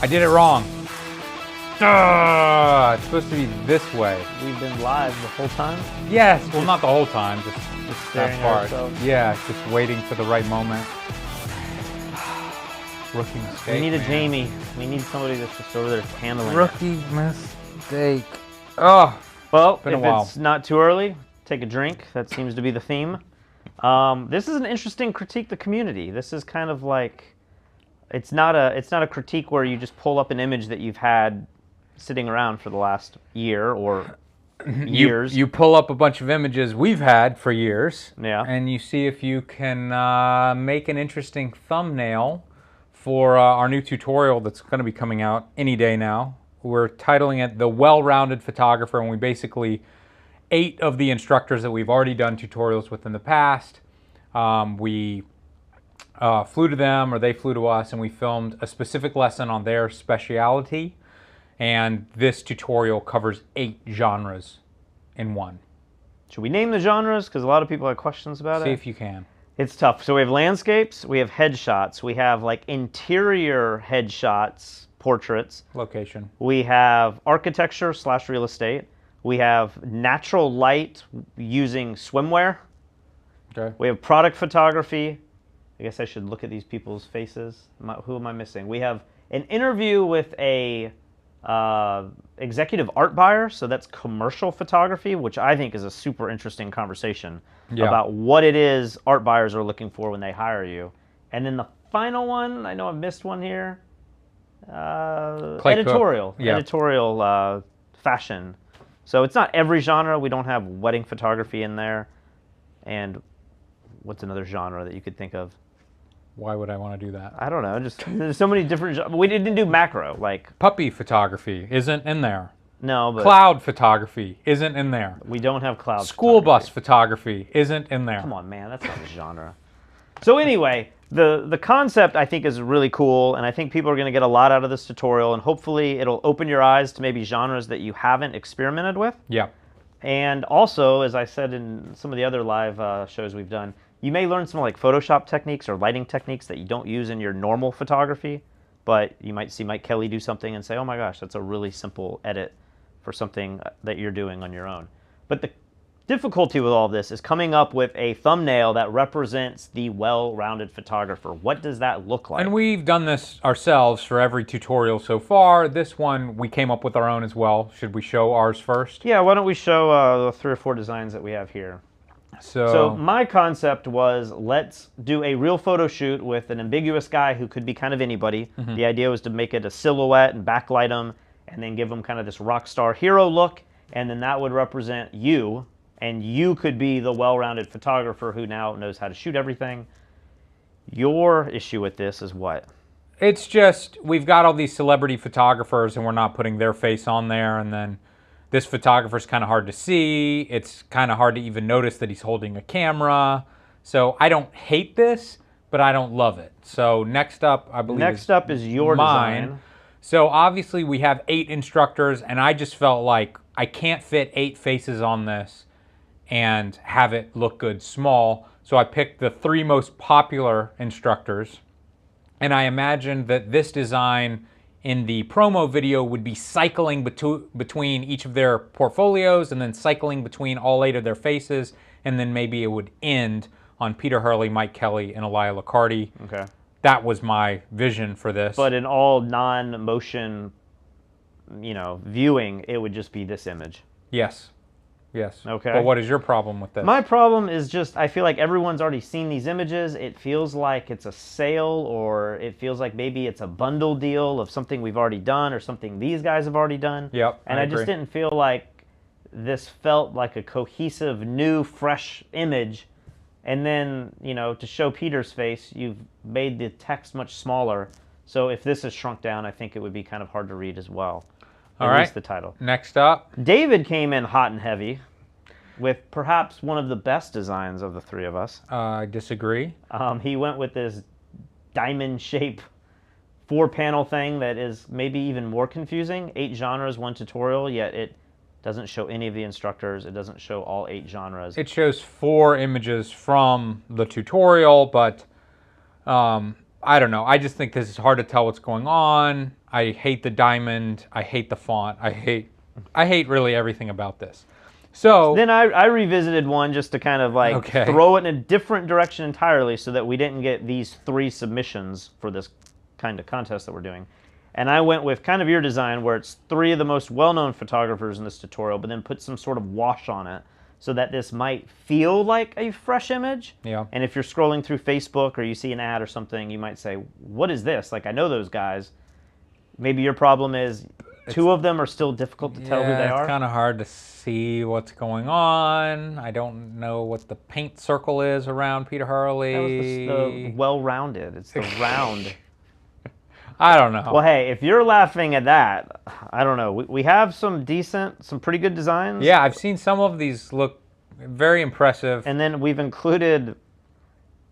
I did it wrong. It's supposed to be this way. We've been live the whole time? Yes, well, not the whole time, just staring that at part. ourselves? Yeah, just waiting for the right moment. Rookie mistake. We need a man. Jamie. We need somebody that's just over there handling it. Rookie mistake. Oh, Well, been a if while. it's not too early, take a drink. That seems to be the theme. This is an interesting critique the community. This is kind of like, it's not a critique where you just pull up an image that you've had sitting around for the last year or years. You pull up a bunch of images we've had for years, Yeah. and you see if you can make an interesting thumbnail for our new tutorial that's going to be coming out any day now. We're titling it The Well-Rounded Photographer, and we basically 8 of the instructors that we've already done tutorials with in the past, we flew to them or they flew to us, and we filmed a specific lesson on their speciality. And this tutorial covers 8 genres in one. Should we name the genres? Because a lot of people have questions about See it. if you can. It's tough. So we have landscapes, we have headshots, we have like interior headshots, portraits. Location. We have architecture / real estate. We have natural light using swimwear. Okay. We have product photography. I guess I should look at these people's faces. Who am I missing? We have an interview with a executive art buyer, so that's commercial photography, which I think is a super interesting conversation about what it is art buyers are looking for when they hire you. And then the final one, I know I missed one here, editorial, editorial fashion. So it's not every genre. We don't have wedding photography in there. And what's another genre that you could think of? Why would I want to do that? I don't know. Just there's so many different. We didn't do macro, like Puppy photography isn't in there. no, but Cloud photography isn't in there. we don't have cloud. School photography. bus photography isn't in there. Come on, man, that's not a genre. So anyway, the concept I think is really cool, and I think people are going to get a lot out of this tutorial, and hopefully it'll open your eyes to maybe genres that you haven't experimented with. Yeah. And also, as I said in some of the other live shows we've done, you may learn some like Photoshop techniques or lighting techniques that you don't use in your normal photography, but you might see Mike Kelly do something and say, oh my gosh, that's a really simple edit for something that you're doing on your own. But the difficulty with all of this is coming up with a thumbnail that represents the well-rounded photographer. What does that look like? And we've done this ourselves for every tutorial so far. This one we came up with our own as well. Should we show ours first? Yeah, why don't we show the 3 or 4 designs that we have here. So my concept was, let's do a real photo shoot with an ambiguous guy who could be kind of anybody. The idea was to make it a silhouette and backlight him and then give him kind of this rock star hero look, and then that would represent you, and you could be the well-rounded photographer who now knows how to shoot everything. Your issue with this is what? It's just we've got all these celebrity photographers and we're not putting their face on there, and then this photographer's kind of hard to see. It's kind of hard to even notice that he's holding a camera. So I don't hate this, but I don't love it. So next up, I believe Next up is your mine. design. So obviously we have 8 instructors, and I just felt like I can't fit 8 faces on this and have it look good small. So I picked the 3 most popular instructors, and I imagined that this design in the promo video would be cycling between each of their portfolios and then cycling between all 8 of their faces, and then maybe it would end on Peter Hurley, Mike Kelly, and Elia Liccardi. Okay. That was my vision for this. But in all non-motion, viewing, it would just be this image. Yes. Yes. Okay. But what is your problem with this? My problem is just I feel like everyone's already seen these images. It feels like it's a sale, or it feels like maybe it's a bundle deal of something we've already done or something these guys have already done. Yep. And I just didn't feel like this felt like a cohesive, new, fresh image. And then, to show Peter's face, you've made the text much smaller. So if this is shrunk down, I think it would be kind of hard to read as well. All At right. least the title. Next up. David came in hot and heavy with perhaps one of the best designs of the 3 of us. I disagree. He went with this diamond shape 4-panel thing that is maybe even more confusing. 8 genres, 1 tutorial, yet it doesn't show any of the instructors. It doesn't show all 8 genres. It shows 4 images from the tutorial, but I don't know. I just think this is hard to tell what's going on. I hate the diamond. I hate the font. I hate really everything about this. So then I revisited one just to kind of like throw it in a different direction entirely so that we didn't get these 3 submissions for this kind of contest that we're doing. And I went with kind of your design where it's 3 of the most well-known photographers in this tutorial, but then put some sort of wash on it so that this might feel like a fresh image. Yeah. And if you're scrolling through Facebook or you see an ad or something, you might say, what is this? Like, I know those guys. Maybe your problem is 2 of them are still difficult to tell who they are. It's kind of hard to see what's going on. I don't know what the paint circle is around Peter Hurley. That was the well-rounded. It's the round. I don't know. Well, hey, if you're laughing at that, I don't know. We have some pretty good designs. Yeah, I've seen some of these look very impressive. And then we've included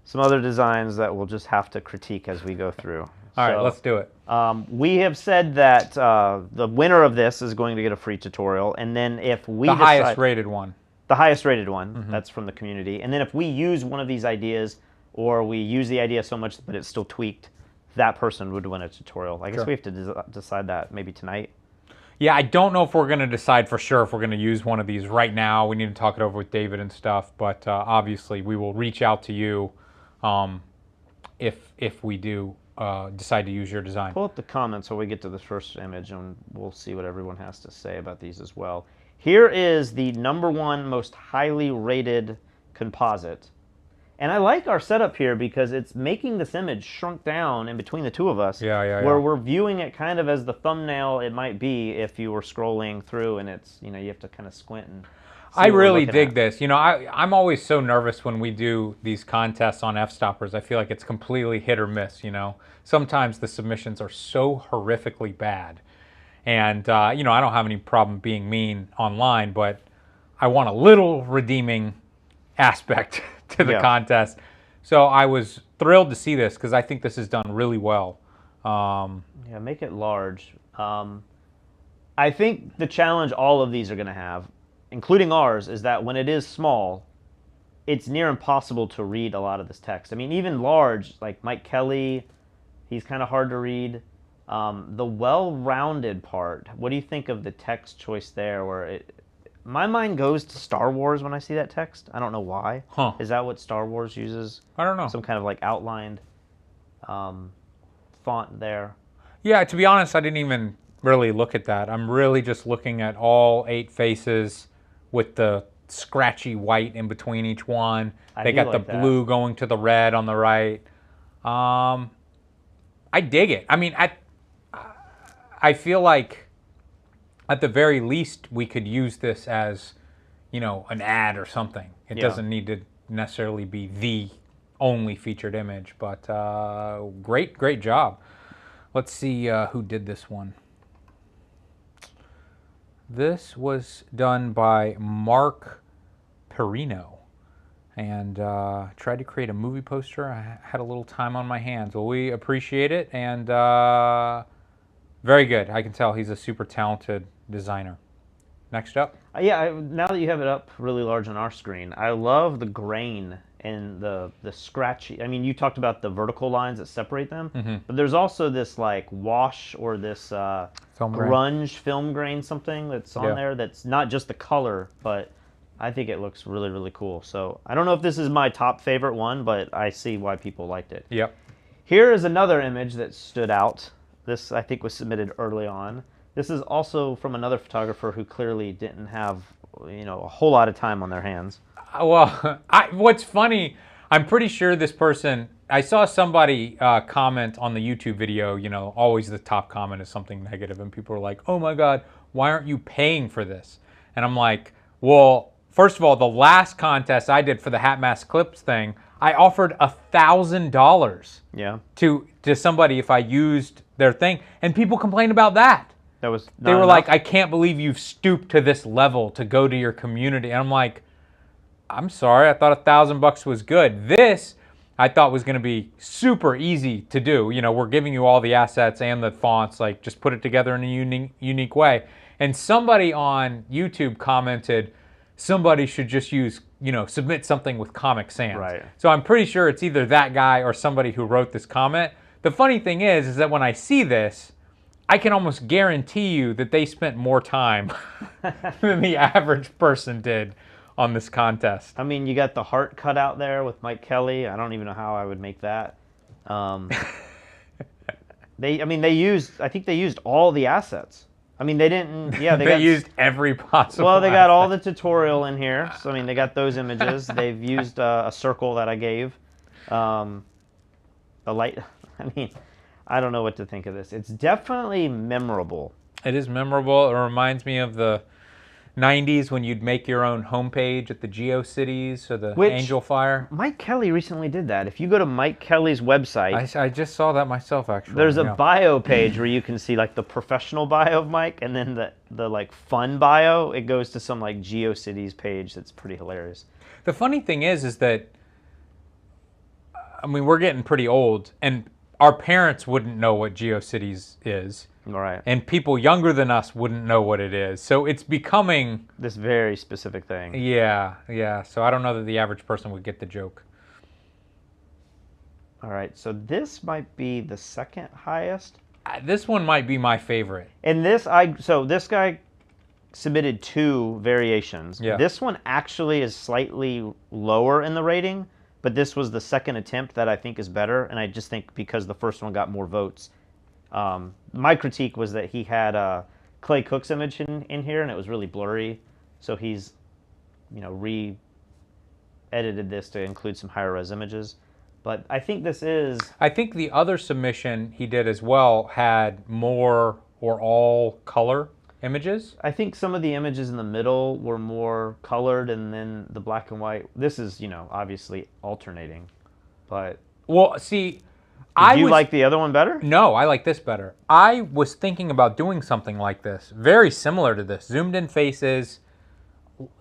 some other designs that we'll just have to critique as we go through. All right, let's do it. We have said that the winner of this is going to get a free tutorial, and then if we the highest rated one. The highest rated one, that's from the community. And then if we use one of these ideas, or we use the idea so much but it's still tweaked, that person would win a tutorial. I guess we have to decide that maybe tonight. Yeah, I don't know if we're going to decide for sure if we're going to use one of these right now. We need to talk it over with David and stuff, but obviously we will reach out to you if we do decide to use your design. Pull up the comments while we get to the first image, and we'll see what everyone has to say about these as well. Here is the #1 most highly rated composite. And I like our setup here because it's making this image shrunk down in between the 2 of us. Where we're viewing it kind of as the thumbnail it might be if you were scrolling through and it's, you have to kind of squint and I really dig this. I'm always so nervous when we do these contests on Fstoppers. I feel like it's completely hit or miss, Sometimes the submissions are so horrifically bad. And, I don't have any problem being mean online, but I want a little redeeming aspect to the contest. So I was thrilled to see this because I think this is done really well. Yeah, make it large. I think the challenge all of these are going to have, including ours, is that when it is small, it's near impossible to read a lot of this text. I mean, even large, like Mike Kelly, he's kind of hard to read. The well-rounded part, what do you think of the text choice there where my mind goes to Star Wars when I see that text. I don't know why. Is that what Star Wars uses? I don't know. Some kind of like outlined font there. Yeah, to be honest, I didn't even really look at that. I'm really just looking at all 8 faces with the scratchy white in between each one. They got the blue going to the red on the right. I dig it. I mean, I feel like at the very least, we could use this as, an ad or something. It doesn't need to necessarily be the only featured image, but great job. Let's see who did this one. This was done by Mark Perino, and tried to create a movie poster. I had a little time on my hands. Well, we appreciate it, and very good. I can tell he's a super talented designer. Next up. Now that you have it up really large on our screen, I love the grain and the scratchy. I mean, you talked about the vertical lines that separate them, but there's also this like wash or this grunge film grain something that's on there that's not just the color, but I think it looks really, really cool. So I don't know if this is my top favorite one, but I see why people liked it. Yep. Here is another image that stood out. This, I think, was submitted early on. This is also from another photographer who clearly didn't have, a whole lot of time on their hands. Well, what's funny, I'm pretty sure this person, I saw somebody comment on the YouTube video, always the top comment is something negative, and people are like, oh my God, why aren't you paying for this? And I'm like, well, first of all, the last contest I did for the Hat Mask Clips thing, I offered $1,000 to somebody if I used their thing, and people complained about that. They were like, I can't believe you've stooped to this level to go to your community. And I'm like, I'm sorry, I thought $1,000 was good. This I thought was going to be super easy to do. We're giving you all the assets and the fonts, like just put it together in a unique way. And somebody on YouTube commented, somebody should just use, submit something with Comic Sans. Right. So I'm pretty sure it's either that guy or somebody who wrote this comment. The funny thing is that when I see this, I can almost guarantee you that they spent more time than the average person did on this contest. I mean, you got the heart cut out there with Mike Kelly. I don't even know how I would make that. They used, I think they used all the assets. I mean, they didn't, yeah. They used every possible Well, they got asset. all the tutorial in here. So, I mean, they got those images. They've used a circle that I gave. The light, I mean, I don't know what to think of this. It's definitely memorable. It is memorable. It reminds me of the 90s when you'd make your own homepage at the GeoCities or the Angel Fire. Mike Kelly recently did that. If you go to Mike Kelly's website, I just saw that myself, actually. There's a bio page where you can see like the professional bio of Mike, and then the like fun bio. It goes to some like GeoCities page that's pretty hilarious. The funny thing is that, I mean, we're getting pretty old, and our parents wouldn't know what GeoCities is. Right. And people younger than us wouldn't know what it is. So it's becoming this very specific thing. Yeah. So I don't know that the average person would get the joke. All right. So this might be the second highest. This one might be my favorite. And this guy submitted 2 variations. Yeah. This one actually is slightly lower in the rating, but this was the second attempt that I think is better, and I just think because the first one got more votes. My critique was that he had Clay Cook's image in here, and it was really blurry. So he's, re-edited this to include some higher res images. But I think this is... I think the other submission he did as well had more or all color images. I think some of the images in the middle were more colored, and then the black and white. This is, obviously alternating. But... Well, see... Did you like the other one better? No, I like this better. I was thinking about doing something like this, very similar to this. Zoomed in faces,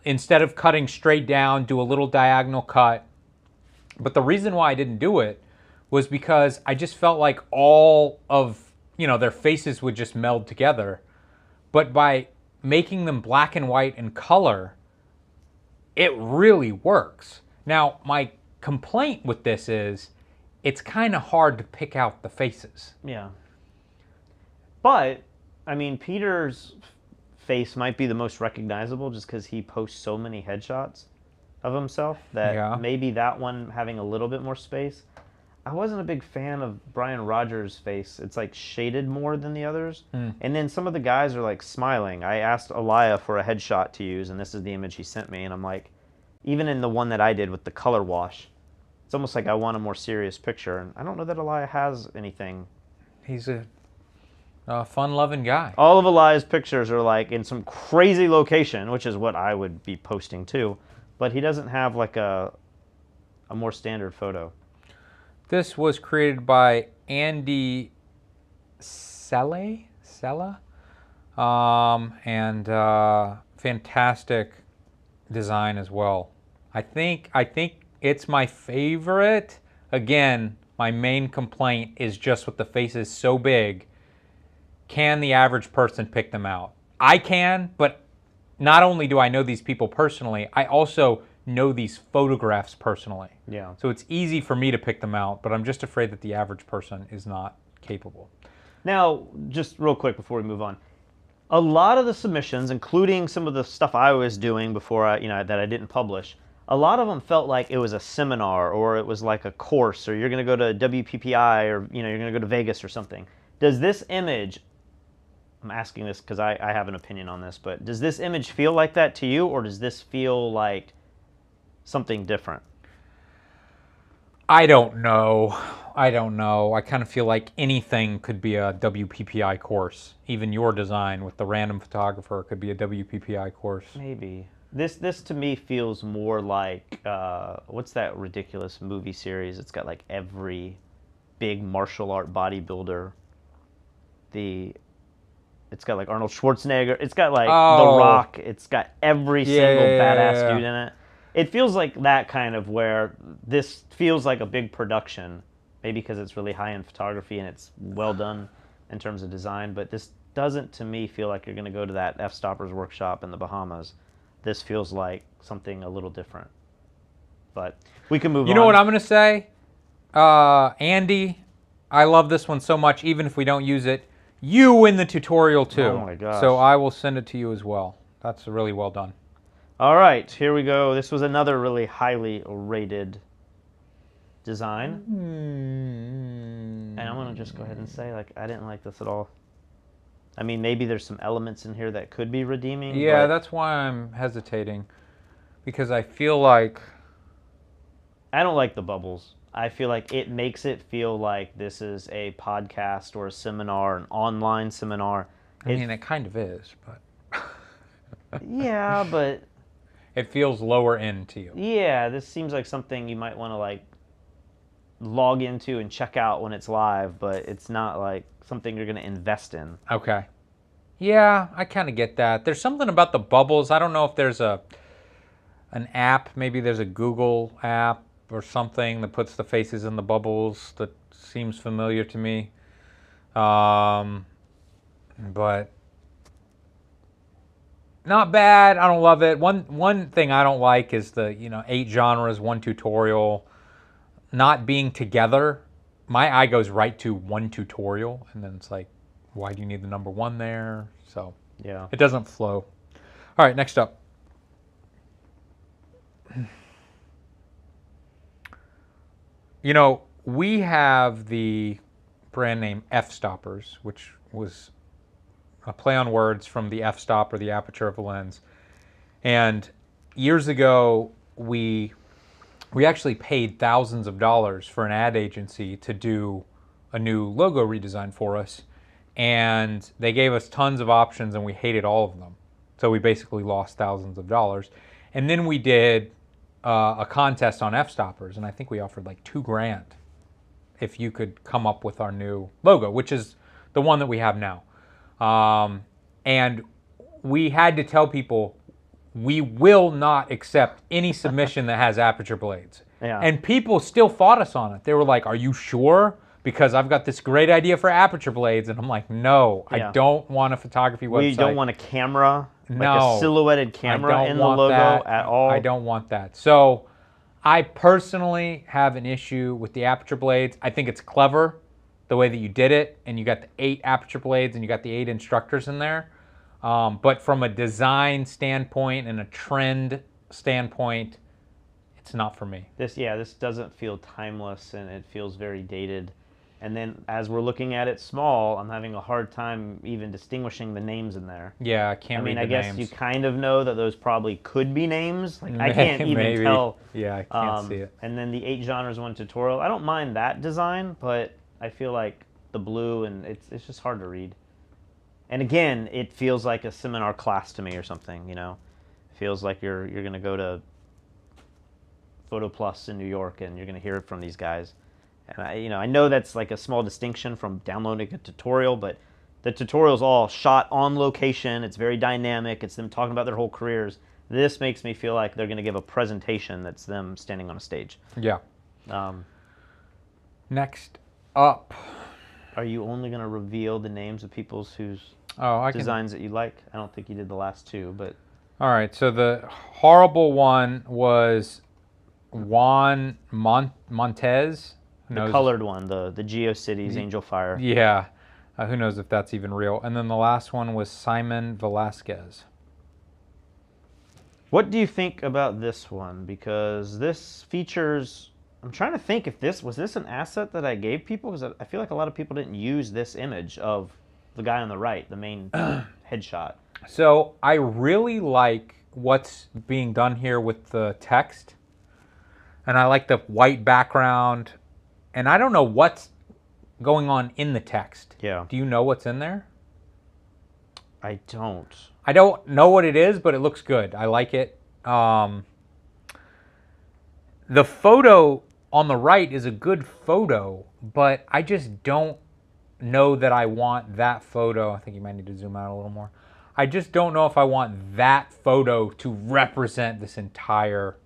instead of cutting straight down, do a little diagonal cut. But the reason why I didn't do it was because I just felt like all of, their faces would just meld together. But by making them black and white in color, it really works. Now, my complaint with this is, it's kind of hard to pick out the faces. Yeah. But, I mean, Peter's face might be the most recognizable just because he posts so many headshots of himself that maybe that one having a little bit more space. I wasn't a big fan of Brian Rogers' face. It's like shaded more than the others. And then some of the guys are like smiling. I asked Elia for a headshot to use, and this is the image he sent me. And I'm like, even in the one that I did with the color wash, it's almost like I want a more serious picture, and I don't know that Elia has anything. He's a fun-loving guy. All of Elia's pictures are like in some crazy location, which is what I would be posting too, but he doesn't have like a more standard photo. This was created by Andy Sella, and fantastic design as well. I think it's my favorite. Again, my main complaint is just with the faces so big. Can the average person pick them out? I can, but not only do I know these people personally, I also know these photographs personally. Yeah. So it's easy for me to pick them out, but I'm just afraid that the average person is not capable. Now, just real quick before we move on. A lot of the submissions, including some of the stuff I was doing before that I didn't publish, a lot of them felt like it was a seminar or it was like a course, or you're going to go to WPPI, or you're going to go to Vegas or something. Does this image, I'm asking this because I have an opinion on this, but does this image feel like that to you, or does this feel like something different? I don't know. I kind of feel like anything could be a WPPI course. Even your design with the random photographer could be a WPPI course. Maybe. This to me feels more like, what's that ridiculous movie series? It's got like every big martial art bodybuilder. It's got like Arnold Schwarzenegger. It's got like The Rock. It's got every single badass dude in it. It feels like that kind of where this feels like a big production, maybe because it's really high-end photography and it's well done in terms of design, but this doesn't to me feel like you're going to go to that Fstoppers workshop in the Bahamas. This feels like something a little different. But we can move on. You know what I'm going to say? Andy, I love this one so much, even if we don't use it. you in the tutorial too. Oh my gosh. So I will send it to you as well. That's really well done. All right, here we go. This was another really highly rated design. And I'm going to just go ahead and say, like, I didn't like this at all. I mean, maybe there's some elements in here that could be redeeming. Yeah, that's why I'm hesitating. Because I feel like... I don't like the bubbles. I feel like it makes it feel like this is a podcast or a seminar, an online seminar. I mean, it kind of is, but... Yeah, but... It feels lower end to you. Yeah, this seems like something you might want to, like, log into and check out when it's live, but it's not, like, something you're going to invest in. Okay. Yeah, I kind of get that. There's something about the bubbles. I don't know if there's an app. Maybe there's a Google app or something that puts the faces in the bubbles that seems familiar to me. But not bad. I don't love it. One thing I don't like is the 8 genres, 1 tutorial, not being together. My eye goes right to 1 tutorial, and then it's like, why do you need the number 1 there? So yeah, it doesn't flow. All right, next up. We have the brand name Fstoppers, which was a play on words from the f-stop or the aperture of a lens. And years ago, we actually paid thousands of dollars for an ad agency to do a new logo redesign for us. And they gave us tons of options and we hated all of them. So we basically lost thousands of dollars. And then we did a contest on Fstoppers, and I think we offered like $2,000 if you could come up with our new logo, which is the one that we have now. And we had to tell people, we will not accept any submission that has aperture blades. Yeah. And people still fought us on it. They were like, are you sure? Because I've got this great idea for aperture blades. And I'm like, no, yeah. I don't want a photography website. We don't want a camera, no, like a silhouetted camera in the logo at all. I don't want that. So I personally have an issue with the aperture blades. I think it's clever the way that you did it, and you got the 8 aperture blades and you got the 8 instructors in there. But from a design standpoint and a trend standpoint, it's not for me. This doesn't feel timeless, and it feels very dated. And then as we're looking at it small, I'm having a hard time even distinguishing the names in there. Yeah, I can't read the names. I guess you kind of know that those probably could be names. Like I can't even tell. Yeah, I can't see it. And then the 8 genres 1 tutorial. I don't mind that design, but I feel like the blue and it's just hard to read. And again, it feels like a seminar class to me or something. It feels like you're going to go to Photo Plus in New York and you're going to hear it from these guys. And I know that's like a small distinction from downloading a tutorial, but the tutorial's all shot on location. It's very dynamic. It's them talking about their whole careers. This makes me feel like they're going to give a presentation that's them standing on a stage. Yeah. Next up. Are you only going to reveal the names of people's whose designs that you like? I don't think you did the last 2, but... All right, so the horrible one was Juan Montez. The colored one, the GeoCities Angel Fire. Yeah, who knows if that's even real. And then the last one was Simon Velasquez. What do you think about this one? Because this features... I'm trying to think if was this an asset that I gave people? Because I feel like a lot of people didn't use this image of the guy on the right, the main headshot. So I really like what's being done here with the text. And I like the white background. And I don't know what's going on in the text. Yeah. Do you know what's in there? I don't. I don't know what it is, but it looks good. I like it. The photo on the right is a good photo, but I just don't know that I want that photo. I think you might need to zoom out a little more. I just don't know if I want that photo to represent this entire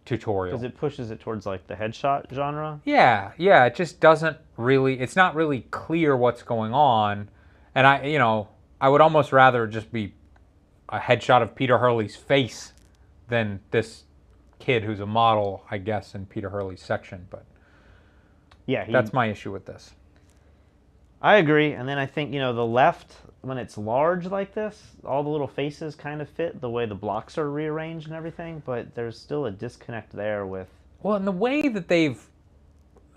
tutorial. Because it pushes it towards like the headshot genre? Yeah, it just doesn't really, it's not really clear what's going on. And I would almost rather just be a headshot of Peter Hurley's face than this kid who's a model, I guess, in Peter Hurley's section. But yeah, that's my issue with this. I agree. And then I think, you know, the left, when it's large like this, all the little faces kind of fit the way the blocks are rearranged and everything, but there's still a disconnect there with... Well, and the way that they've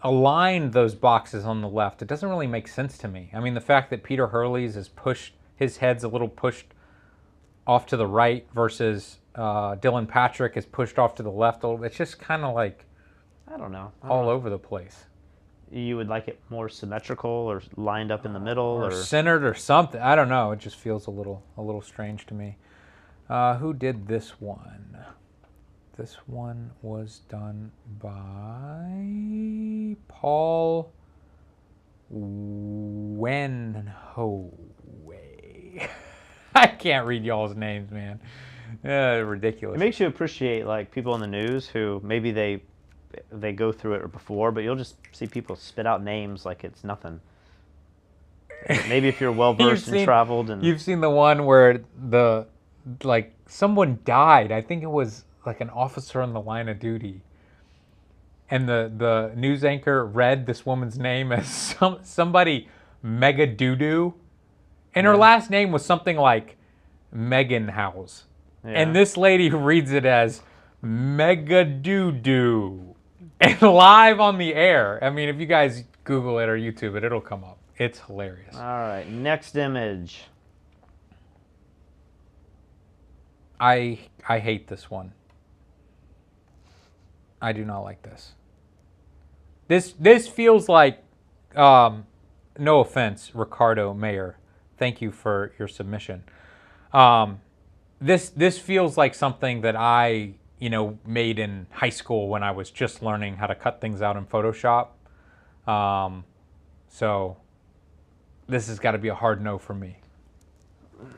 aligned those boxes on the left, it doesn't really make sense to me. I mean, the fact that Peter Hurley's is pushed, his head's a little pushed off to the right versus Dylan Patrick is pushed off to the left. It's just kind of like, I don't know. all over the place. You would like it more symmetrical or lined up in the middle, or centered or something. I don't know. It just feels a little strange to me. Who did this one? This one was done by Paul Wenhoe. I can't read y'all's names, man. Ridiculous. It makes you appreciate like people in the news who maybe they go through it before, but you'll just see people spit out names like it's nothing. Maybe if you're well versed and traveled, and you've seen the one where someone died. I think it was like an officer on the line of duty, and the news anchor read this woman's name as somebody Mega Doo-Doo, and her last name was something like Megan House, and this lady reads it as Mega Doo-Doo, and live on the air. I mean, if you guys Google it or YouTube it, it'll come up. It's hilarious. All right, next image. I hate this one. I do not like this. This feels like, no offense, Ricardo Mayer. Thank you for your submission. This feels like something that I, made in high school when I was just learning how to cut things out in Photoshop. So this has got to be a hard no for me.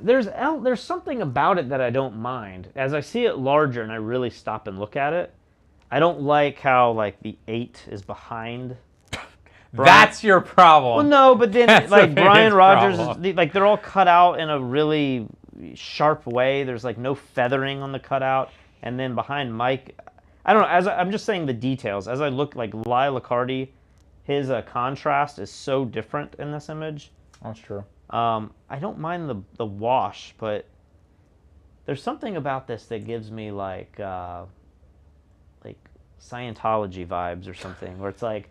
There's something about it that I don't mind. As I see it larger and I really stop and look at it, I don't like how like the 8 is behind. That's your problem. Well, no, but then like Brian Rogers, like they're all cut out in a really sharp way. There's like no feathering on the cutout, and then behind Mike, I don't know. I'm just saying the details. As I look, like Lyle Liccardi, his contrast is so different in this image. That's true. I don't mind the wash, but there's something about this that gives me like Scientology vibes or something, where it's like,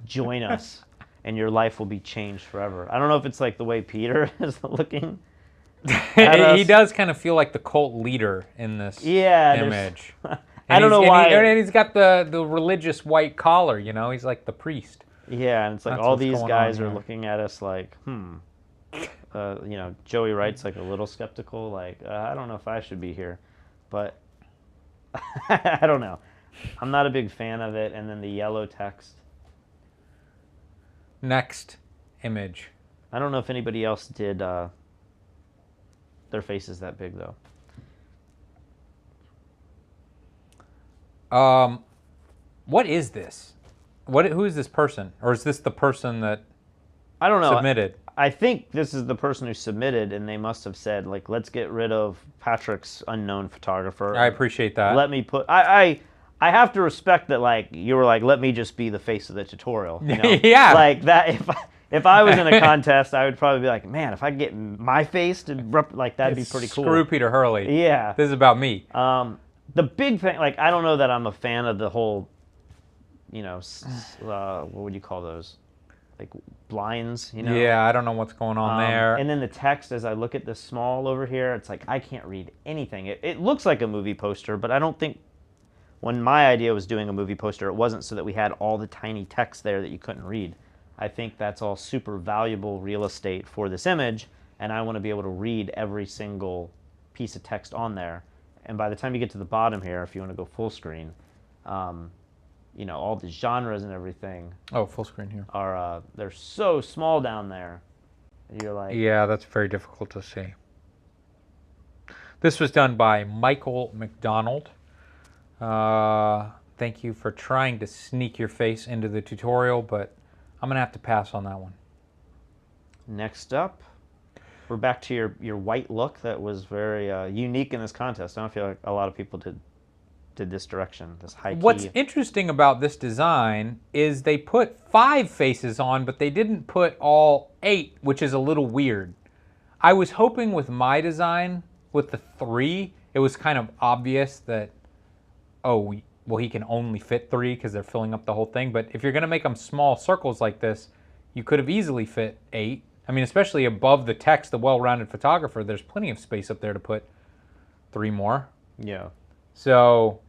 join us and your life will be changed forever. I don't know if it's like the way Peter is looking at us. He does kind of feel like the cult leader in this image. I don't know why. And he's got the religious white collar, he's like the priest. Yeah, and it's like all these guys are looking at us like, Joey Wright's like a little skeptical, like, I don't know if I should be here. But I don't know. I'm not a big fan of it. And then the yellow text. Next image. I don't know if anybody else did their faces that big, though. What is this? Who is this person? Or is this the person that I don't know. Submitted? I think this is the person who submitted, and they must have said, like, let's get rid of Patrick's unknown photographer. I appreciate that. Let me put... I have to respect that, like, you were like, let me just be the face of the tutorial. Yeah. Like, that, if I was in a contest, I would probably be like, man, if I get my face to, like, that'd be pretty cool. Screw Peter Hurley. Yeah. This is about me. The big thing, like, I don't know that I'm a fan of the whole, what would you call those? Like, blinds, Yeah, I don't know what's going on there. And then the text, as I look at this small over here, it's like, I can't read anything. It looks like a movie poster, but I don't think... When my idea was doing a movie poster, it wasn't so that we had all the tiny text there that you couldn't read. I think that's all super valuable real estate for this image, and I want to be able to read every single piece of text on there. And by the time you get to the bottom here, if you want to go full screen, all the genres and everything. Oh, full screen here. Are they're so small down there. You're like... Yeah, that's very difficult to see. This was done by Michael McDonald. Thank you for trying to sneak your face into the tutorial, but I'm going to have to pass on that one. Next up, we're back to your white look that was very unique in this contest. I don't feel like a lot of people did did this direction, this high key. What's interesting about this design is they put 5 faces on, but they didn't put all 8, which is a little weird. I was hoping with my design, with the 3, it was kind of obvious that, oh, well, he can only fit 3 because they're filling up the whole thing. But if you're going to make them small circles like this, you could have easily fit 8. I mean, especially above the text, the well-rounded photographer, there's plenty of space up there to put 3 more. Yeah. So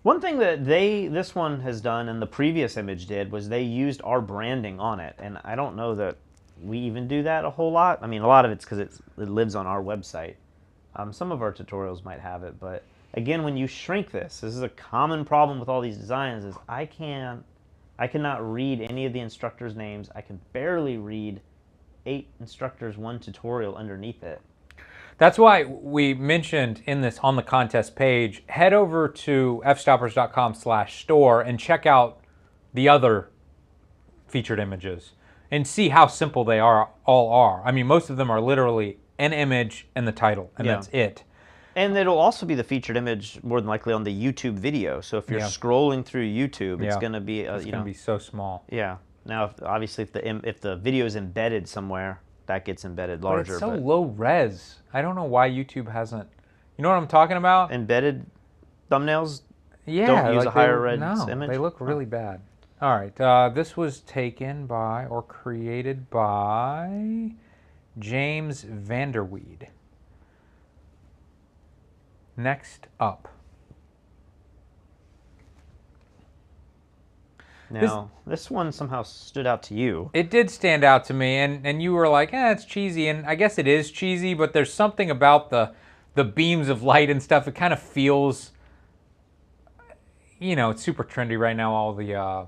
one thing that this one has done and the previous image did was they used our branding on it. And I don't know that we even do that a whole lot. I mean, a lot of it's because it lives on our website. Some of our tutorials might have it, but again, when you shrink this is a common problem with all these designs is I cannot read any of the instructors' names. I can barely read 8 instructors, 1 tutorial underneath it. That's why we mentioned in this on the contest page, head over to fstoppers.com/store and check out the other featured images and see how simple they all are. I mean, most of them are literally an image and the title, and that's it. And it'll also be the featured image more than likely on the YouTube video. So if you're scrolling through YouTube, it's going to be it's going to be so small. Yeah. Now, obviously, if the video is embedded somewhere, that gets embedded larger. But it's so low res. I don't know why YouTube hasn't. You know what I'm talking about? Embedded thumbnails. Yeah, don't use a higher res image. They look really bad. All right, this was taken by or created by James Vanderweed. Next up. Now, this one somehow stood out to you. It did stand out to me, and you were like, it's cheesy, and I guess it is cheesy, but there's something about the beams of light and stuff. It kind of feels, it's super trendy right now, all the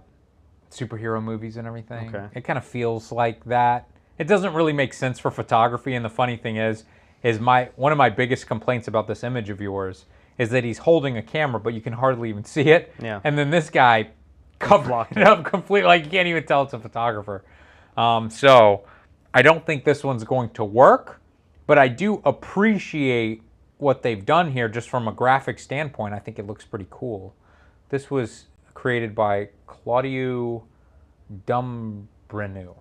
superhero movies and everything. Okay. It kind of feels like that. It doesn't really make sense for photography, and the funny thing is one of my biggest complaints about this image of yours is that he's holding a camera, but you can hardly even see it. Yeah. And then this guy covered it up completely, like you can't even tell it's a photographer. So I don't think this one's going to work, but I do appreciate what they've done here just from a graphic standpoint. I think it looks pretty cool. This was created by Claudio Dumbrenu.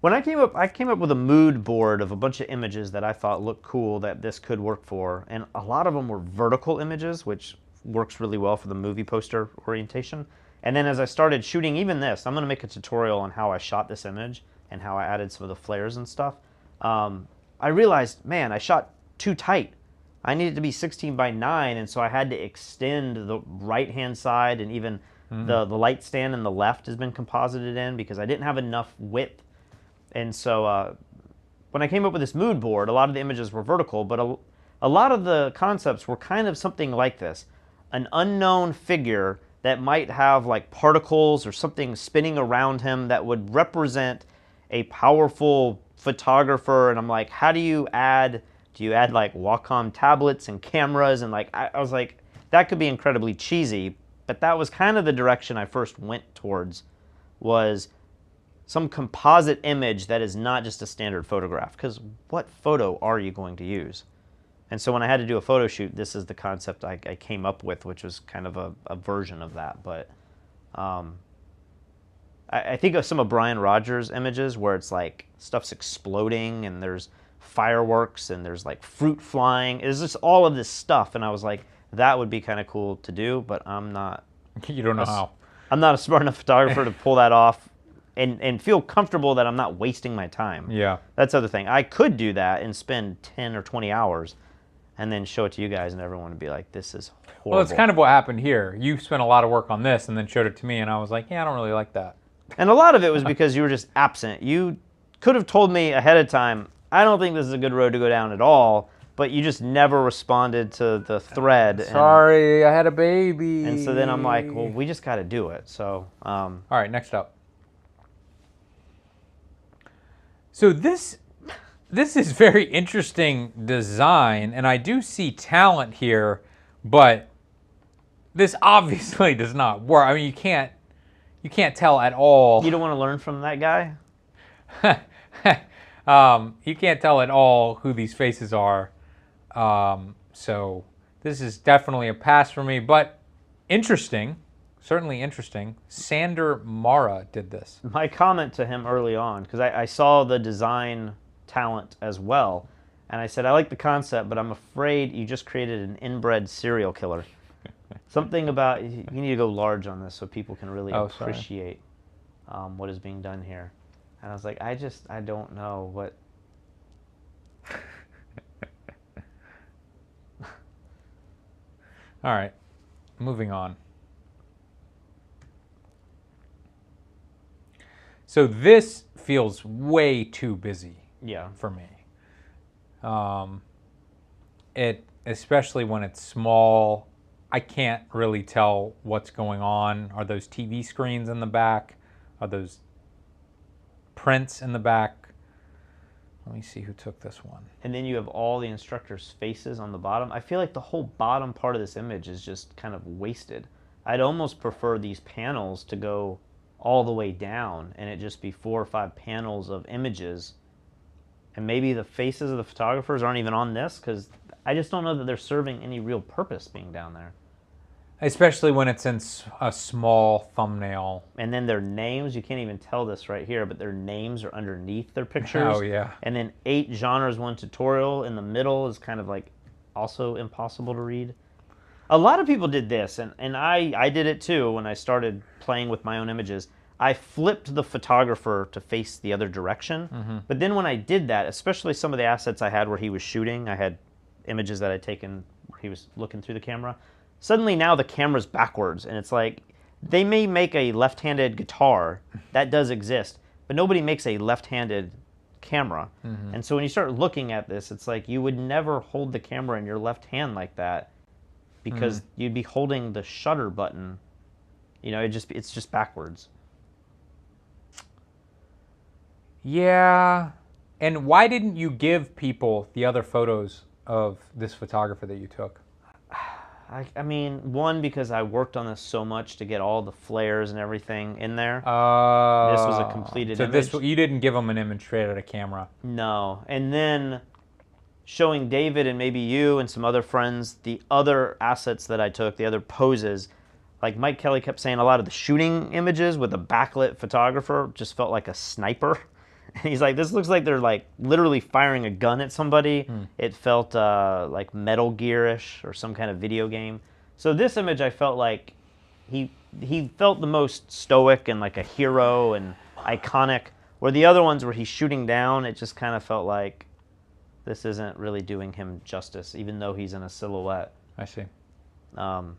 When I came up with a mood board of a bunch of images that I thought looked cool that this could work for, and a lot of them were vertical images, which works really well for the movie poster orientation. And then as I started shooting even this, I'm going to make a tutorial on how I shot this image and how I added some of the flares and stuff. I realized, man, I shot too tight. I needed to be 16 by 9, and so I had to extend the right-hand side, and even the light stand in the left has been composited in because I didn't have enough width. And so when I came up with this mood board, a lot of the images were vertical, but a lot of the concepts were kind of something like this. An unknown figure that might have like particles or something spinning around him that would represent a powerful photographer. And I'm like, how do you add like Wacom tablets and cameras? And like, I was like, that could be incredibly cheesy, but that was kind of the direction I first went towards, was some composite image that is not just a standard photograph, because what photo are you going to use? And so when I had to do a photo shoot, this is the concept I came up with, which was kind of a version of that. But I think of some of Brian Rogers' images where it's like stuff's exploding and there's fireworks and there's like fruit flying. It's just all of this stuff, and I was like, that would be kind of cool to do, but I'm not. You don't know how. I'm not a smart enough photographer to pull that off and feel comfortable that I'm not wasting my time. Yeah. That's the other thing. I could do that and spend 10 or 20 hours and then show it to you guys, and everyone would be like, this is horrible. Well, that's kind of what happened here. You spent a lot of work on this and then showed it to me, and I was like, yeah, I don't really like that. And a lot of it was because you were just absent. You could have told me ahead of time, I don't think this is a good road to go down at all, but you just never responded to the thread. Sorry, I had a baby. And so then I'm like, well, we just got to do it. So, all right, next up. So this is very interesting design, and I do see talent here, but this obviously does not work. I mean, you can't tell at all. You don't want to learn from that guy? You can't tell at all who these faces are. So This is definitely a pass for me, but interesting. Certainly interesting. Sander Mara did this. My comment to him early on, because I saw the design talent as well, and I said, I like the concept, but I'm afraid you just created an inbred serial killer. Something about, you need to go large on this so people can really appreciate what is being done here. And I was like, I don't know what. All right, moving on. So this feels way too busy for me. Especially when it's small, I can't really tell what's going on. Are those TV screens in the back? Are those prints in the back? Let me see who took this one. And then you have all the instructors' faces on the bottom. I feel like the whole bottom part of this image is just kind of wasted. I'd almost prefer these panels to go all the way down and it just be 4 or 5 panels of images, and maybe the faces of the photographers aren't even on this, because I just don't know that they're serving any real purpose being down there, especially when it's in a small thumbnail. And then their names, you can't even tell this right here, but their names are underneath their pictures. Oh yeah. And then 8 genres 1 tutorial in the middle is kind of like also impossible to read. A lot of people did this, and I did it too when I started playing with my own images. I flipped the photographer to face the other direction. But then when I did that, especially some of the assets I had where he was shooting, I had images that I'd taken where he was looking through the camera. Suddenly now the camera's backwards, and it's like, they may make a left-handed guitar, that does exist, but nobody makes a left-handed camera. And so when you start looking at this, it's like you would never hold the camera in your left hand like that, because you'd be holding the shutter button. You know, it's just backwards. Yeah. And why didn't you give people the other photos of this photographer that you took? I mean, one, because I worked on this so much to get all the flares and everything in there. This was a completed image. You didn't give them an image straight out of camera. No. And then showing David and maybe you and some other friends the other assets that I took, the other poses. Like Mike Kelly kept saying, a lot of the shooting images with a backlit photographer just felt like a sniper. And he's like, this looks like they're like literally firing a gun at somebody. It felt like Metal Gear-ish or some kind of video game. So this image, I felt like he felt the most stoic and like a hero and iconic. Where the other ones where he's shooting down, it just kind of felt like this isn't really doing him justice, even though he's in a silhouette. I see. And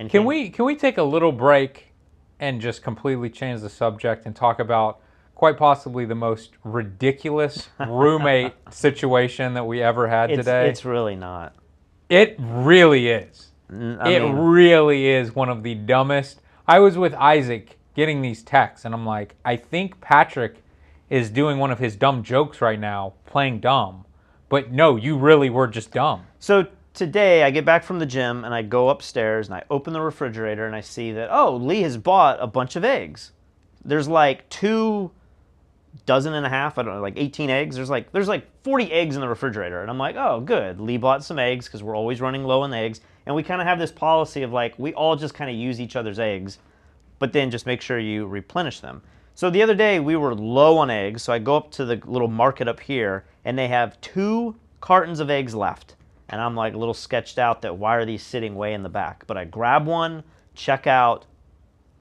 can we take a little break and just completely change the subject and talk about quite possibly the most ridiculous roommate situation that we ever had today? It's really not. It really is. It really is one of the dumbest. I was with Isaac getting these texts, and I'm like, I think Patrick is doing one of his dumb jokes right now, playing dumb. But no, you really were just dumb. So today I get back from the gym and I go upstairs and I open the refrigerator and I see that, oh, Lee has bought a bunch of eggs. There's like 2 dozen and a half, I don't know, like 18 eggs. There's like 40 eggs in the refrigerator. And I'm like, oh, good. Lee bought some eggs because we're always running low on eggs. And we kind of have this policy of like, we all just kind of use each other's eggs, but then just make sure you replenish them. So the other day we were low on eggs, so I go up to the little market up here and they have 2 cartons of eggs left. And I'm like a little sketched out that why are these sitting way in the back? But I grab one, check out.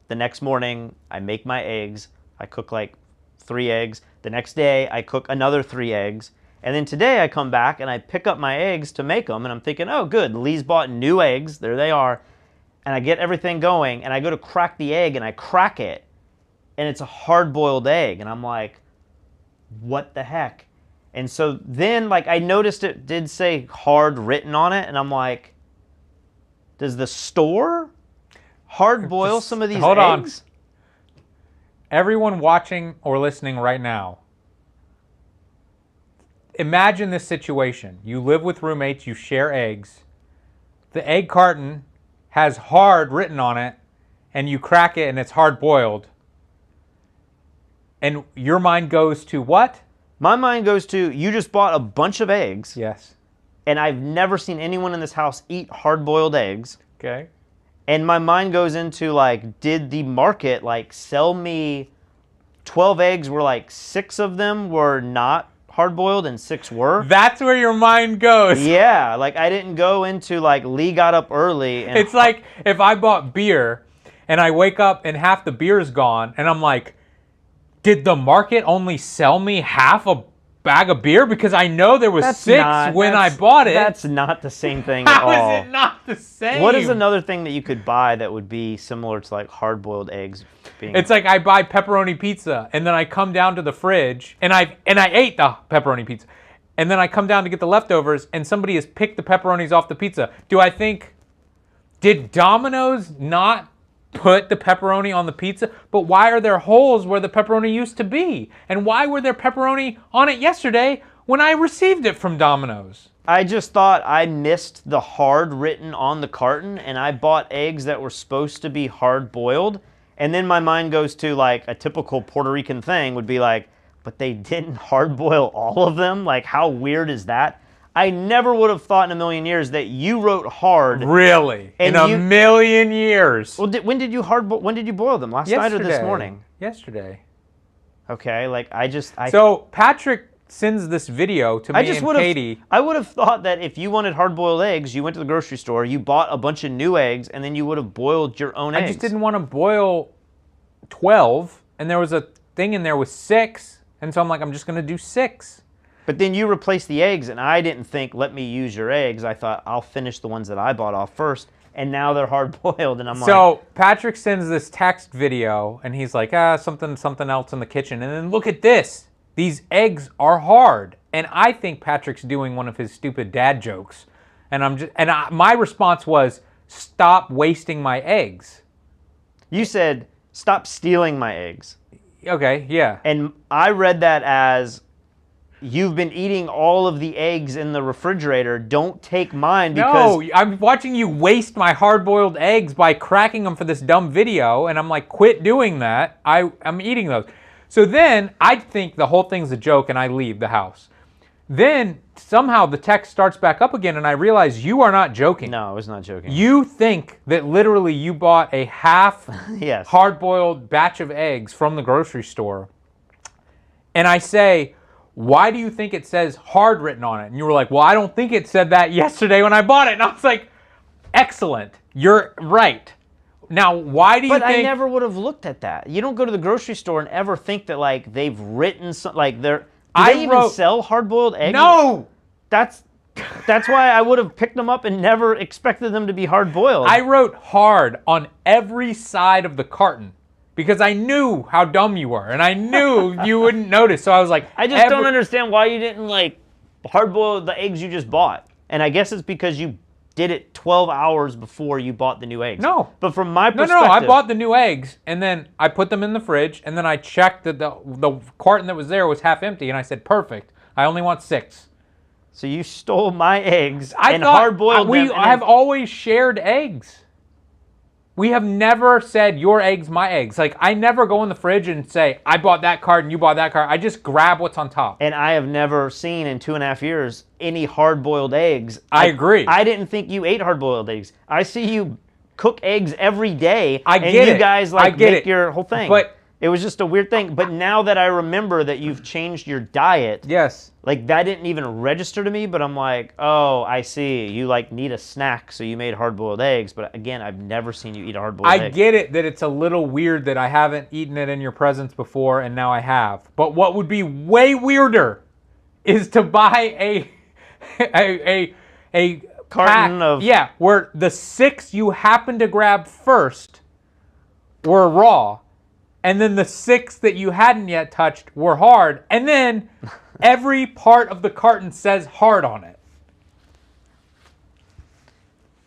The next morning I make my eggs. I cook like 3 eggs. The next day I cook another 3 eggs. And then today I come back and I pick up my eggs to make them. And I'm thinking, oh good, Lee's bought new eggs. There they are. And I get everything going and I go to crack the egg and I crack it. And it's a hard-boiled egg. And I'm like, what the heck? And so then, like, I noticed it did say hard written on it. And I'm like, does the store hard boil some of these eggs? Hold on. Everyone watching or listening right now, imagine this situation. You live with roommates, you share eggs. The egg carton has hard written on it, and you crack it and it's hard boiled. And your mind goes to what? My mind goes to, you just bought a bunch of eggs. Yes. and I've never seen anyone in this house eat hard-boiled eggs. Okay. And my mind goes into, like, did the market, like, sell me 12 eggs where, like, 6 of them were not hard-boiled and 6 were? That's where your mind goes. Yeah, like, I didn't go into, like, Lee got up early. And it's like if I bought beer and I wake up and half the beer's gone, and I'm like, did the market only sell me half a bag of beer? Because I know there was 6 when I bought it. That's not the same thing at all. How is it not the same? What is another thing that you could buy that would be similar to, like, hard-boiled eggs? It's like I buy pepperoni pizza, and then I come down to the fridge, and I ate the pepperoni pizza, and then I come down to get the leftovers, and somebody has picked the pepperonis off the pizza. Do I think, did Domino's not put the pepperoni on the pizza? But why are there holes where the pepperoni used to be? And why were there pepperoni on it yesterday when I received it from Domino's? I just thought I missed the hard written on the carton, and I bought eggs that were supposed to be hard-boiled. And then my mind goes to, like, a typical Puerto Rican thing would be like, but they didn't hard-boil all of them? Like, how weird is that? I never would have thought in a million years that you wrote hard. Really? In a million years? Well, when did you boil them? Last night or this morning? Yesterday. Okay, like, So Patrick sends this video to me and Katie. I would have thought that if you wanted hard-boiled eggs, you went to the grocery store, you bought a bunch of new eggs, and then you would have boiled your own eggs. I just didn't want to boil 12, and there was a thing in there with 6, and so I'm like, I'm just going to do 6. But then you replaced the eggs, and I didn't think, let me use your eggs. I thought, I'll finish the ones that I bought off first, and now they're hard-boiled, and I'm like... So Patrick sends this text video, and he's like, something else in the kitchen, and then look at this. These eggs are hard. And I think Patrick's doing one of his stupid dad jokes. And my response was, stop wasting my eggs. You said, stop stealing my eggs. Okay, yeah. And I read that as, you've been eating all of the eggs in the refrigerator. Don't take mine because... No, I'm watching you waste my hard-boiled eggs by cracking them for this dumb video. And I'm like, quit doing that. I'm eating those. So then I think the whole thing's a joke and I leave the house. Then somehow the text starts back up again and I realize you are not joking. No, I was not joking. You think that literally you bought a half yes. hard-boiled batch of eggs from the grocery store. And I say, why do you think it says hard written on it? And you were like, well, I don't think it said that yesterday when I bought it. And I was like, excellent. You're right. Now, why do you think... But I never would have looked at that. You don't go to the grocery store and ever think that, like, they've written some... Like, do they even sell hard-boiled eggs? No! That's why I would have picked them up and never expected them to be hard-boiled. I wrote hard on every side of the carton because I knew how dumb you were, and I knew you wouldn't notice. So I was like... I just don't understand why you didn't, like, hard-boil the eggs you just bought. And I guess it's because you... did it 12 hours before you bought the new eggs. No. But from my perspective... No, I bought the new eggs, and then I put them in the fridge, and then I checked that the carton that was there was half empty, and I said, perfect. I only want 6. So you stole my eggs and hard-boiled them. We have always shared eggs. We have never said your eggs, my eggs. Like, I never go in the fridge and say, I bought that carton, you bought that carton. I just grab what's on top. And I have never seen in 2.5 years any hard-boiled eggs. I agree. I didn't think you ate hard-boiled eggs. I see you cook eggs every day. I get it. And you guys, like, make your whole thing. But it was just a weird thing. But now that I remember that you've changed your diet... Yes. Like, that didn't even register to me, but I'm like, oh, I see. You, like, need a snack, so you made hard-boiled eggs. But, again, I've never seen you eat a hard-boiled egg. I get it that it's a little weird that I haven't eaten it in your presence before, and now I have. But what would be way weirder is to buy a carton of... Yeah, where the 6 you happened to grab first were raw, and then the 6 that you hadn't yet touched were hard, and then... Every part of the carton says hard on it.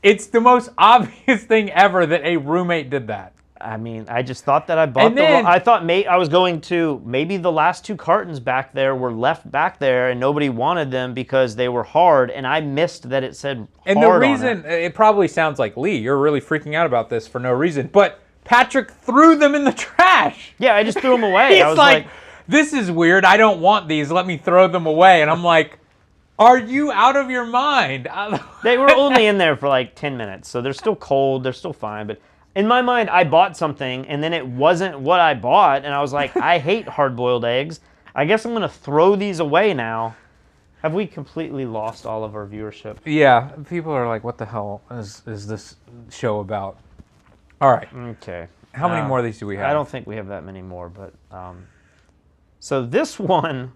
It's the most obvious thing ever that a roommate did that. I mean, I just thought that I bought I thought I was going to, maybe the last 2 cartons back there were left back there and nobody wanted them because they were hard, and I missed that it said hard on it. And the reason, it probably sounds like, Lee, you're really freaking out about this for no reason, but Patrick threw them in the trash. Yeah, I just threw them away. He's I was like, this is weird. I don't want these. Let me throw them away. And I'm like, Are you out of your mind? They were only in there for like 10 minutes, so they're still cold. They're still fine. But in my mind, I bought something, and then it wasn't what I bought, and I was like, I hate hard-boiled eggs. I guess I'm going to throw these away now. Have we completely lost all of our viewership? Yeah, people are like, what the hell is this show about? All right. Okay. How many more of these do we have? I don't think we have that many more, but so this one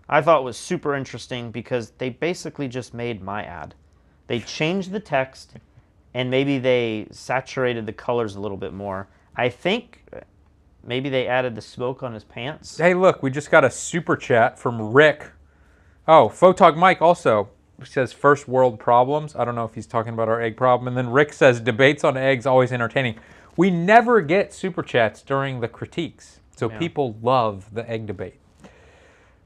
I thought was super interesting because they basically just made my ad. They changed the text and maybe they saturated the colors a little bit more. I think maybe they added the smoke on his pants. Hey, look, we just got a super chat from Rick. Oh, Photog Mike also says first world problems. I don't know if he's talking about our egg problem. And then Rick says debates on eggs always entertaining. We never get super chats during the critiques, so people love the egg debate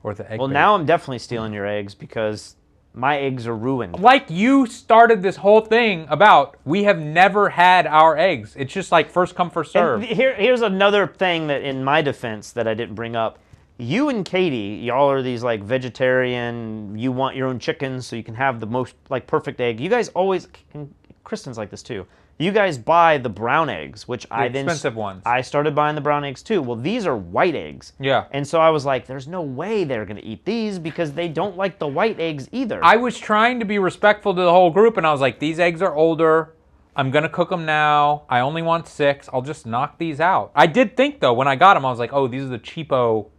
or the egg. Well, now I'm definitely stealing your eggs because my eggs are ruined. Like you started this whole thing about, we have never had our eggs. It's just like first come, first serve. Here's another thing that, in my defense, that I didn't bring up. You and Katie, y'all are these like vegetarian. You want your own chickens so you can have the most like perfect egg. You guys always, and Kristen's like this too. You guys buy the brown eggs, which expensive ones. I started buying the brown eggs too. Well, these are white eggs. Yeah. And so I was like, there's no way they're going to eat these because they don't like the white eggs either. I was trying to be respectful to the whole group, and I was like, these eggs are older. I'm going to cook them now. I only want 6. I'll just knock these out. I did think, though, when I got them, I was like, oh, these are the cheapo,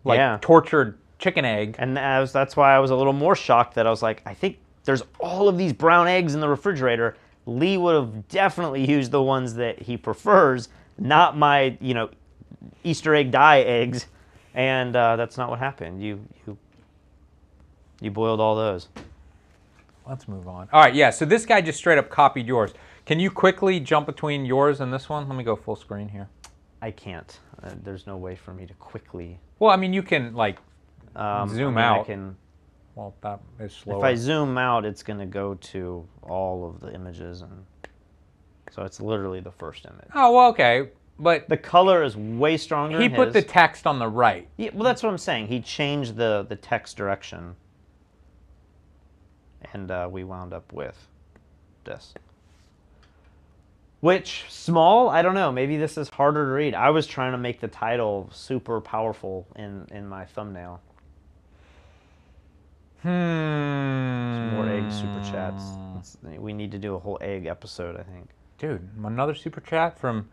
like, tortured chicken egg. And that's why I was a little more shocked that I was like, I think there's all of these brown eggs in the refrigerator. Lee would have definitely used the ones that he prefers, not my, Easter egg dye eggs, and that's not what happened. You boiled all those. Let's move on. All right, yeah. So this guy just straight up copied yours. Can you quickly jump between yours and this one? Let me go full screen here. I can't. There's no way for me to quickly. Well, I mean, you can like zoom out. I can. Well, that is slower. If I zoom out, it's going to go to all of the images, and so it's literally the first image. Oh, well, okay, but the color is way stronger. He put the text on the right. Yeah, well, that's what I'm saying. He changed the text direction, and we wound up with this. Which, small, I don't know. Maybe this is harder to read. I was trying to make the title super powerful in my thumbnail. Some more egg super chats. We need to do a whole egg episode, I think. Dude, another super chat from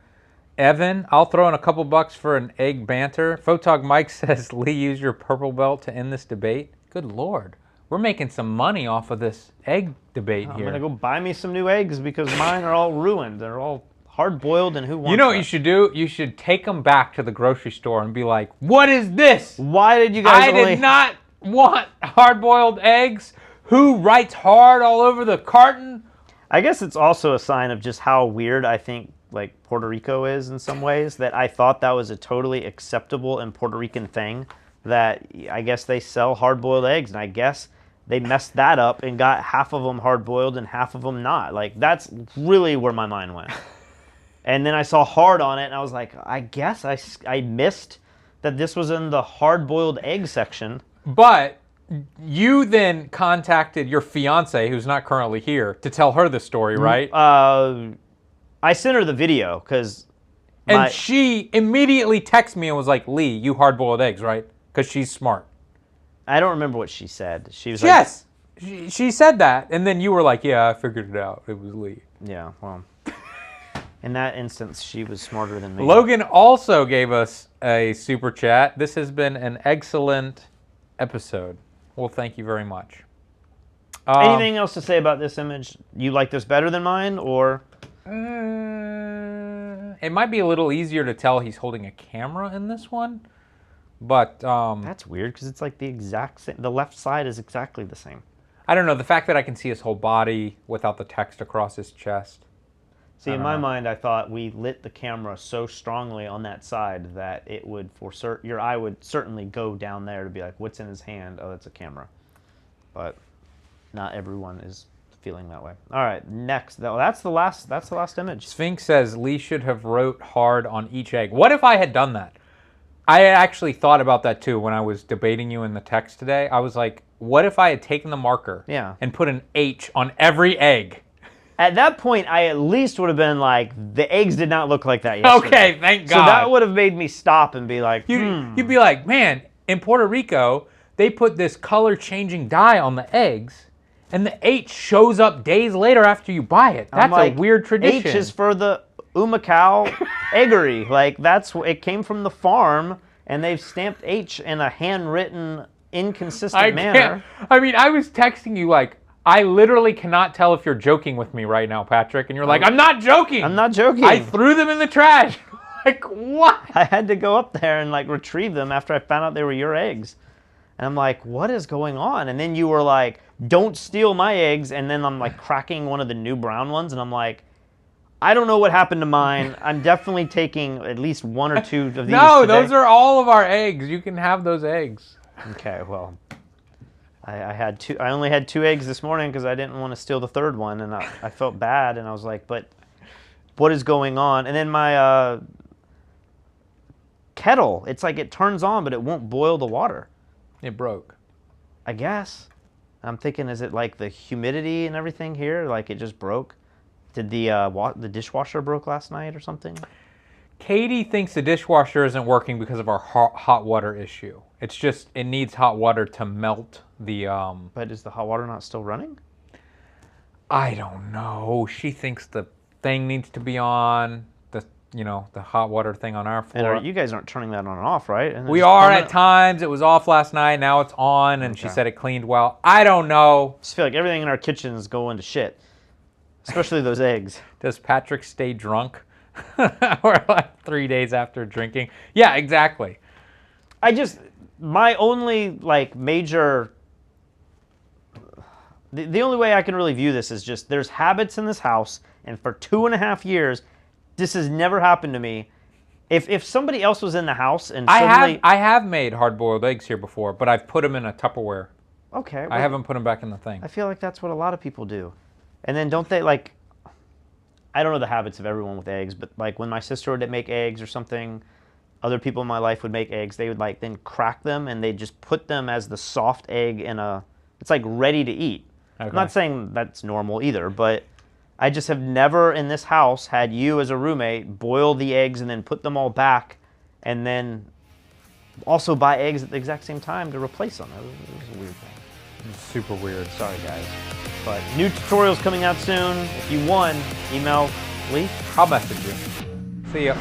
Evan. I'll throw in a couple bucks for an egg banter. Photog Mike says, Lee, use your purple belt to end this debate. Good Lord. We're making some money off of this egg debate here. I'm going to go buy me some new eggs because mine are all ruined. They're all hard-boiled, and who wants You know what you should do? You should take them back to the grocery store and be like, what is this? Why did you guys did not want hard-boiled eggs? Who writes hard all over the carton? I guess it's also a sign of just how weird I think like Puerto Rico is in some ways, that I thought that was a totally acceptable and Puerto Rican thing, that I guess they sell hard-boiled eggs, and I guess they messed that up and got half of them hard-boiled and half of them not. Like, that's really where my mind went. And then I saw hard on it, and I was like, I guess I missed that this was in the hard-boiled egg section. But you then contacted your fiance, who's not currently here, to tell her the story, right? I sent her the video because... And she immediately texted me and was like, Lee, you hard-boiled eggs, right? Because she's smart. I don't remember what she said. She was yes! Like... She said that, and then you were like, yeah, I figured it out. It was Lee. Yeah, well... In that instance, she was smarter than me. Logan also gave us a super chat. This has been an excellent episode. Well, thank you very much. Anything else to say about this image? You like this better than mine, or? It might be a little easier to tell he's holding a camera in this one, but... That's weird, because it's like the exact same. The left side is exactly the same. I don't know. The fact that I can see his whole body without the text across his chest. See, in my mind, I thought we lit the camera so strongly on that side that it would, your eye would certainly go down there to be like, what's in his hand? Oh, that's a camera. But not everyone is feeling that way. All right, next. That's the last image. Sphinx says Lee should have wrote hard on each egg. What if I had done that? I actually thought about that too when I was debating you in the text today. I was like, what if I had taken the marker and put an H on every egg? At that point, I at least would have been like, the eggs did not look like that yesterday. Okay, thank God. So that would have made me stop and be like, You'd be like, man, in Puerto Rico, they put this color-changing dye on the eggs, and the H shows up days later after you buy it. That's like, a weird tradition. H is for the Umacao eggery. Like, it came from the farm, and they've stamped H in a handwritten, inconsistent manner. I mean, I was texting you like, I literally cannot tell if you're joking with me right now, Patrick. And you're like, I'm not joking. I'm not joking. I threw them in the trash. Like, what? I had to go up there and like retrieve them after I found out they were your eggs. And I'm like, what is going on? And then you were like, don't steal my eggs. And then I'm like cracking one of the new brown ones. And I'm like, I don't know what happened to mine. I'm definitely taking at least one or two of these No, those are all of our eggs. You can have those eggs. Okay, well. I only had 2 eggs this morning because I didn't want to steal the third one, and I felt bad, and I was like, but what is going on? And then my kettle, it's like it turns on, but it won't boil the water. It broke. I guess. I'm thinking, is it like the humidity and everything here? Like it just broke? Did the dishwasher broke last night or something? Katie thinks the dishwasher isn't working because of our hot water issue. It's just, it needs hot water to melt the... But is the hot water not still running? I don't know. She thinks the thing needs to be on, the hot water thing on our floor. And you guys aren't turning that on and off, right? And we are at times. It was off last night. Now it's on, and she said it cleaned well. I don't know. I just feel like everything in our kitchen is going to shit. Especially those eggs. Does Patrick stay drunk? Or like 3 days after drinking? Yeah, exactly. My only like major, the only way I can really view this is just there's habits in this house, and for 2.5 years, this has never happened to me. If somebody else was in the house and suddenly... I have made hard-boiled eggs here before, but I've put them in a Tupperware. Okay. I haven't put them back in the thing. I feel like that's what a lot of people do. And then don't they like... I don't know the habits of everyone with eggs, but like when my sister would make eggs or something, other people in my life would make eggs, they would like then crack them and they'd just put them as the soft egg in a... It's like ready to eat. Okay. I'm not saying that's normal either, but I just have never in this house had you as a roommate boil the eggs and then put them all back and then also buy eggs at the exact same time to replace them. It was a weird thing. It's super weird. Sorry, guys. But new tutorials coming out soon. If you won, email Lee. I'll message you. See ya.